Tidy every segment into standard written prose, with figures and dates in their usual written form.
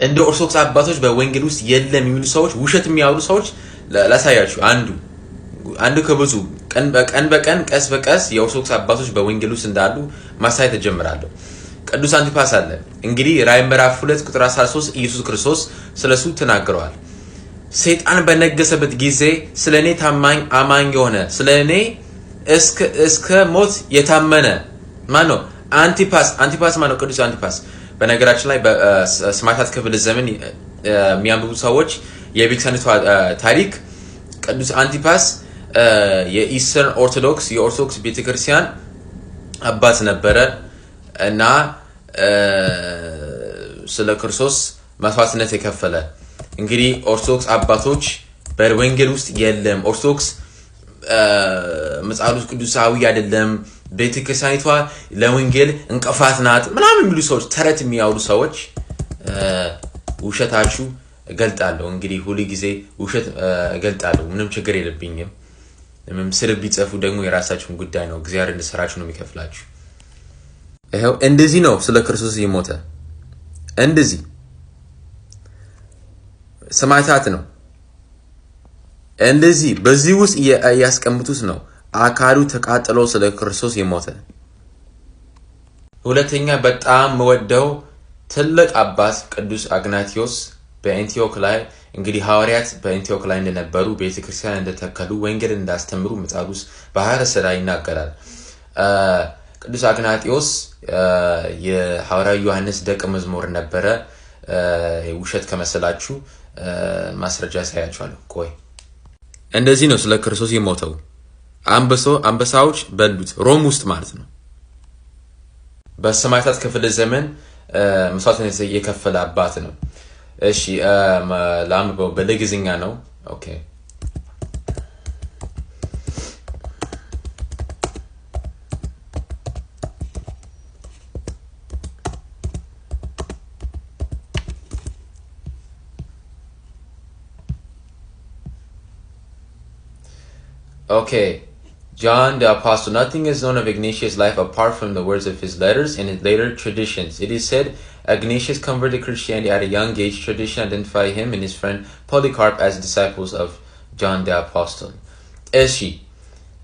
እንደ ኦርቶዶክስ አባቶች በወንጌል ውስጥ የለም የሚሉ ሰዎች ውሸት የሚያወሩ ሰዎች ላሳያችሁ አንዱ ከብዙ ቀን በቀን ቀስ በቀስ የኦርቶዶክስ አባቶች በወንጌል ውስጥ እንዳሉ ማሳየት ተጀምራለሁ። ቅዱስ አንቲፓስ አለ። እንግዲህ ራዕይ ምዕራፍ 2 ቁጥር 13 ኢየሱስ ክርስቶስ ስለሱ ተናግሯል። ሰይጣን በነገሰበት ጊዜ ስለኔ ታማኝ አማኝ የሆነ ስለኔ እስከ ሞት የታመነ ማን ነው? አንቲፓስ ማን ነው? ቅዱስ አንቲፓስ። በነገራችን ላይ በሰማዕታት ክፍለ ዘመን የሚያንብቡ ሰዎች የቤተክርስቲያኒቷ ታሪክ ቅዱስ አንቲፓስ የኢስተርን ኦርቶዶክስ የኦርቶዶክስ ቤተክርስቲያን አባት ነበረ እና ስለ ክርስቶስ መስዋዕትነት የከፈለ። እንግዲህ ኦርቶዶክስ አባቶች በወንጌል ውስጥ የለም፣ ኦርቶዶክስ መጽሐፍ ቅዱሳዊ አይደለም፣ ቤተክርስቲያኒቷ ለወንጌል እንቅፋት ናት ምናምን የሚሉ ሰዎች፣ ተረት የሚያወሩ ሰዎች ውሸታችሁ እገልጣለሁ። እንግዲህ ሁሉ ጊዜ ውሸት እገልጣለሁ፣ ምንም ችግር የለብኝም። ስለ ቢጽፉ ደግሞ የራሳችሁን ጉዳይ ነው፣ እግዚአብሔር እንደሰራችሁ ነው የሚከፍላችሁ። ይሄው እንደዚህ ነው ስለ ክርስቶስ የሞተ እንደዚህ ሰማዕታት ነው። እንደዚህ በዚህ ውስጥ ያስቀምጡት ነው አካሉ ተቃጥሎ ስለ ክርስቶስ የሞተ። ሁለተኛ በጣም መወደው ትልቅ አባት ቅዱስ አግናቲዮስ በአንቲዮክ ላይ እንግዲህ ሐዋርያት በአንቲዮክ ላይ እንደነበሩ ቤተክርስቲያን እንደተከሉ ወንጌል እንዳስተምሩ መጽሐፍ በሐዋርያት ላይ ይናገራል። ቅዱስ አግናቲዮስ የሐዋርያው ዮሐንስ ደቀ መዝሙር ነበረ። ውሸት ከመሰላችሁ ማስረጃ ያሳያችኋለሁ። ቆይ እንደዚህ ነው ስለ ክርስቶስ የሞተው። አንበሳዎች በሉት፣ ሮም ውስጥ ማለት ነው። በሰማዕታት ክፍለ ዘመን መስዋዕትነት የከፈለ አባት ነው። እሺ ላምበው በለግዝኛ ነው። ኦኬ Okay, John the Apostle. Nothing is known of Ignatius' life apart from the words of his letters and his later traditions. It is said Ignatius converted to Christianity at a young age. Tradition identify him and his friend Polycarp as disciples of John the Apostle. እሺ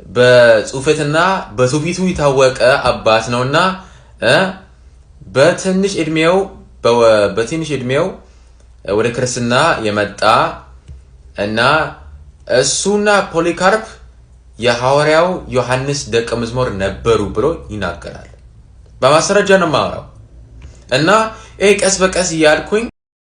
በጽሁፈትና በትውፊቱ የታወቀ አባት ነውና በትንሽ እድሜው ወደ ክርስትና የመጣ እና እሱና ፖሊካርፕ የሐዋርያው ዮሐንስ ደቀ መዝሙር ነበሩ ብሎ ይናገራል። በማስረጃ ነው የማወራው እና ቀስ በቀስ እያልኩኝ